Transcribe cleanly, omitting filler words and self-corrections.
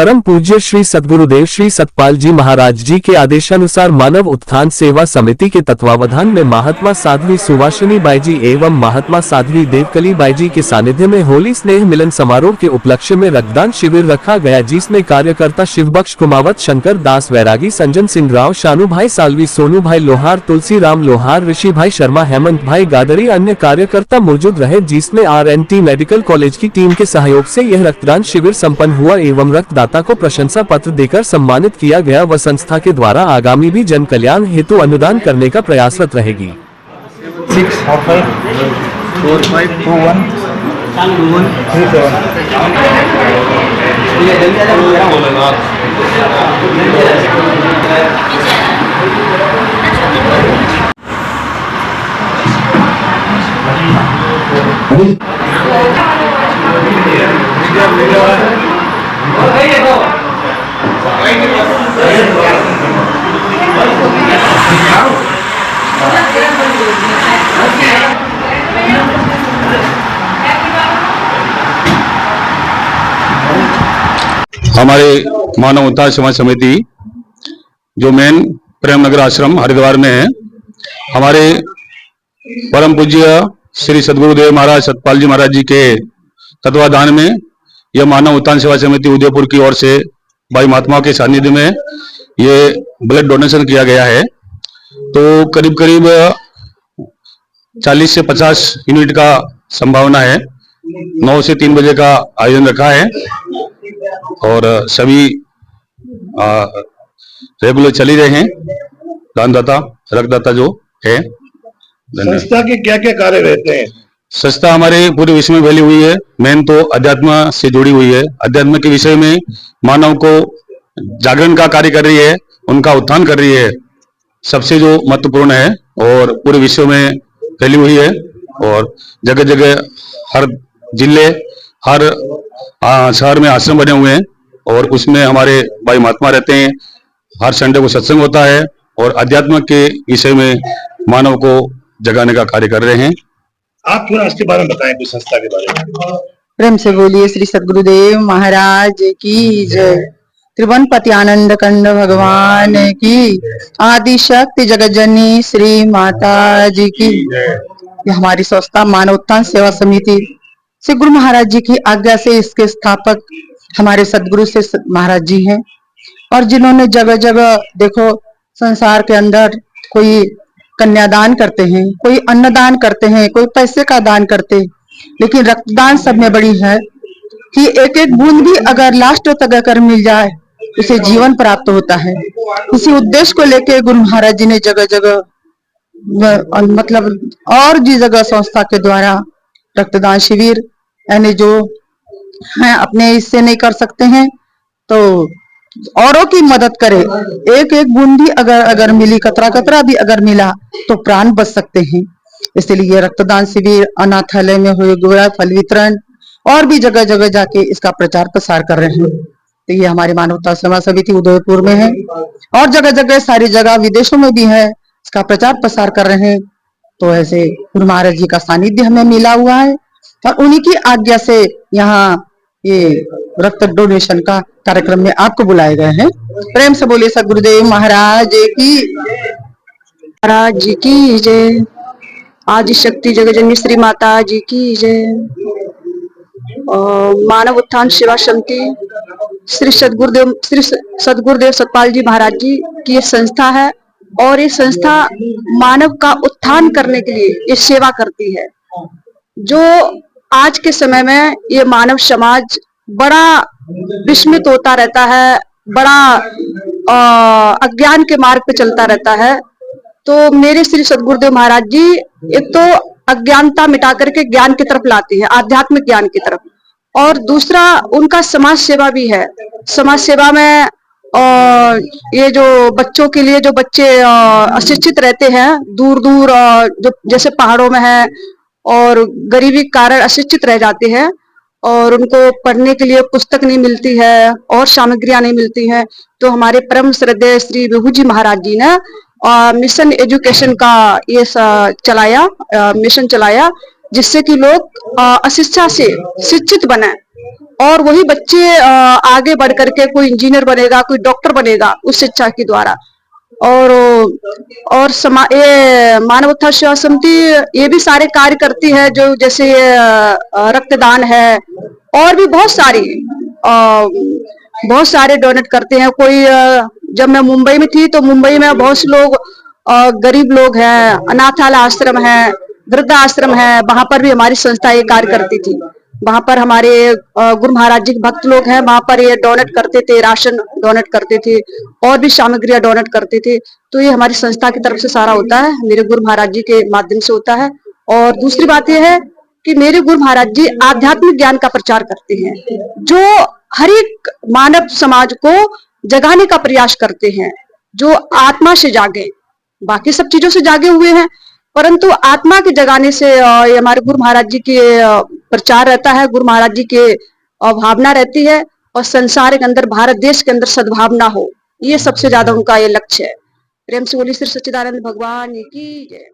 परम पूज्य श्री सद्गुरुदेव श्री सतपाल जी महाराज जी के आदेशानुसार मानव उत्थान सेवा समिति के तत्वावधान में महात्मा साध्वी सुभाषिनी बाई जी एवं महात्मा साध्वी देवकली बाई जी के सानिध्य में होली स्नेह मिलन समारोह के उपलक्ष्य में रक्तदान शिविर रखा गया, जिसमें कार्यकर्ता शिवबख्श कुमावत, शंकर दास वैरागी, संजन सिंह राव, शानू भाई सालवी, सोनू भाई लोहार, तुलसी राम लोहार, ऋषि भाई शर्मा, हेमंत भाई गादरी अन्य कार्यकर्ता मौजूद रहे, जिसमें RNT मेडिकल कॉलेज की टीम के सहयोग से यह रक्तदान शिविर संपन्न हुआ एवं रक्तदाता को प्रशंसा पत्र देकर सम्मानित किया गया व संस्था के द्वारा आगामी भी जन कल्याण हेतु अनुदान करने का प्रयासरत रहेगी। हमारे मानव उत्थान सेवा समिति जो मेन प्रेम नगर आश्रम हरिद्वार में है, हमारे परम पूज्य श्री सद्गुरुदेव महाराज सतपाल जी महाराज जी के तत्वाधान में यह मानव उत्थान सेवा समिति उदयपुर की ओर से भाई महात्माओं के सानिध्य में ये ब्लड डोनेशन किया गया है। तो करीब करीब 40 से 50 यूनिट का संभावना है। 9 से 3 बजे का आयोजन रखा है और सभी रेगुलर चल ही रहे हैं। दानदाता रक्तदाता जो है। संस्था के क्या क्या कार्य रहते हैं? संस्था हमारे पूरे विश्व में फैली हुई है। मेन तो अध्यात्म से जुड़ी हुई है। अध्यात्म के विषय में मानव को जागरण का कार्य कर रही है, उनका उत्थान कर रही है, सबसे जो महत्वपूर्ण है और पूरे विश्व में फैली हुई है। और जगह जगह हर जिले हर शहर में आश्रम बने हुए हैं और उसमें हमारे भाई महात्मा रहते हैं। हर संडे को सत्संग होता है और अध्यात्म के विषय में मानव को जगाने का कार्य कर रहे हैं। आप थोड़ा इसके बारे में बताएं, कुछ संस्था के बारे में। प्रेम से बोलिए श्री सद्गुरुदेव महाराज की जय। त्रिभुवनपति आनंद कंद भगवान की, आदि शक्ति जगत जननी श्री माता जी की। यह हमारी संस्था मानव उत्थान सेवा समिति श्री गुरु महाराज जी की आज्ञा से इसके स्थापक हमारे सदगुरु से महाराज जी हैं और जिन्होंने जगह जगह देखो संसार के अंदर कोई कन्यादान करते हैं, कोई अन्नदान करते हैं, कोई पैसे का दान करते, लेकिन रक्तदान सब में बड़ी है कि एक एक बूंद भी अगर लास्ट तक अगर मिल जाए उसे जीवन प्राप्त होता है। इसी उद्देश्य को लेके गुरु महाराज जी ने जगह जगह मतलब और जी जगह संस्था के द्वारा रक्तदान शिविर यानी जो है अपने इससे नहीं कर सकते हैं तो औरों की मदद करे। एक एक बूंदी अगर मिली, कतरा कतरा भी अगर मिला तो प्राण बच सकते हैं। इसलिए रक्तदान शिविर, अनाथालय में हुए गोरा फल वितरण और भी जगह जगह जाके इसका प्रचार प्रसार कर रहे हैं। तो ये हमारी मानवता सेवा समिति उदयपुर में है और जगह जगह सारी जगह विदेशों में भी है, इसका प्रचार प्रसार कर रहे हैं। तो ऐसे गुरु महाराज जी का सानिध्य हमें मिला हुआ है और उन्हीं की आज्ञा से यहाँ ये रक्त डोनेशन का कार्यक्रम में आपको बुलाए गए हैं। प्रेम से बोलिए सद्गुरुदेव महाराज की जय। आदि शक्ति जगत जननी श्री माता जी की जय। मानव उत्थान सेवा समिति श्री सद्गुरुदेव सतपाल जी महाराज जी की ये संस्था है और ये संस्था मानव का उत्थान करने के लिए ये सेवा करती है। जो आज के समय में ये मानव समाज बड़ा विस्मित होता रहता है, बड़ा अज्ञान के मार्ग पे चलता रहता है। तो मेरे श्री सद्गुरुदेव महाराज जी एक तो अज्ञानता मिटा करके ज्ञान की तरफ लाती है, आध्यात्मिक ज्ञान की तरफ, और दूसरा उनका समाज सेवा भी है। समाज सेवा में ये जो बच्चों के लिए, जो बच्चे अशिक्षित रहते हैं दूर दूर जो जैसे पहाड़ों में है और गरीबी के कारण अशिक्षित रह जाते हैं और उनको पढ़ने के लिए पुस्तक नहीं मिलती है और सामग्रियां नहीं मिलती हैं, तो हमारे परम श्रद्धेय श्री विभू जी महाराज जी ने मिशन एजुकेशन का ये मिशन चलाया, जिससे कि लोग अशिक्षा से शिक्षित बने और वही बच्चे आगे बढ़ करके कोई इंजीनियर बनेगा, कोई डॉक्टर बनेगा उस शिक्षा के द्वारा। और ये मानव उत्थान सेवा समिति ये भी सारे कार्य करती है, जो जैसे रक्तदान है और भी बहुत सारे डोनेट करते हैं। कोई जब मैं मुंबई में थी तो मुंबई में बहुत से लोग गरीब लोग हैं, अनाथालय आश्रम है, वृद्धाश्रम है, वहां पर भी हमारी संस्था ये कार्य करती थी। वहां पर हमारे गुरु महाराज जी के भक्त लोग हैं, वहां पर ये डोनेट करते थे, राशन डोनेट करते थे और भी सामग्रियां डोनेट करते थे। तो ये हमारी संस्था की तरफ से सारा होता है, मेरे गुरु महाराज जी के माध्यम से होता है। और दूसरी बात यह है कि मेरे गुरु महाराज जी आध्यात्मिक ज्ञान का प्रचार करते हैं, जो हर एक मानव समाज को जगाने का प्रयास करते हैं, जो आत्मा से जागे। बाकी सब चीजों से जागे हुए हैं, परंतु आत्मा के जगाने से ये हमारे गुरु महाराज जी के प्रचार रहता है, गुरु महाराज जी के भावना रहती है और संसार के अंदर, भारत देश के अंदर सद्भावना हो, ये सबसे ज्यादा उनका ये लक्ष्य है। प्रेम से बोली श्री सच्चिदानंद भगवान की जय।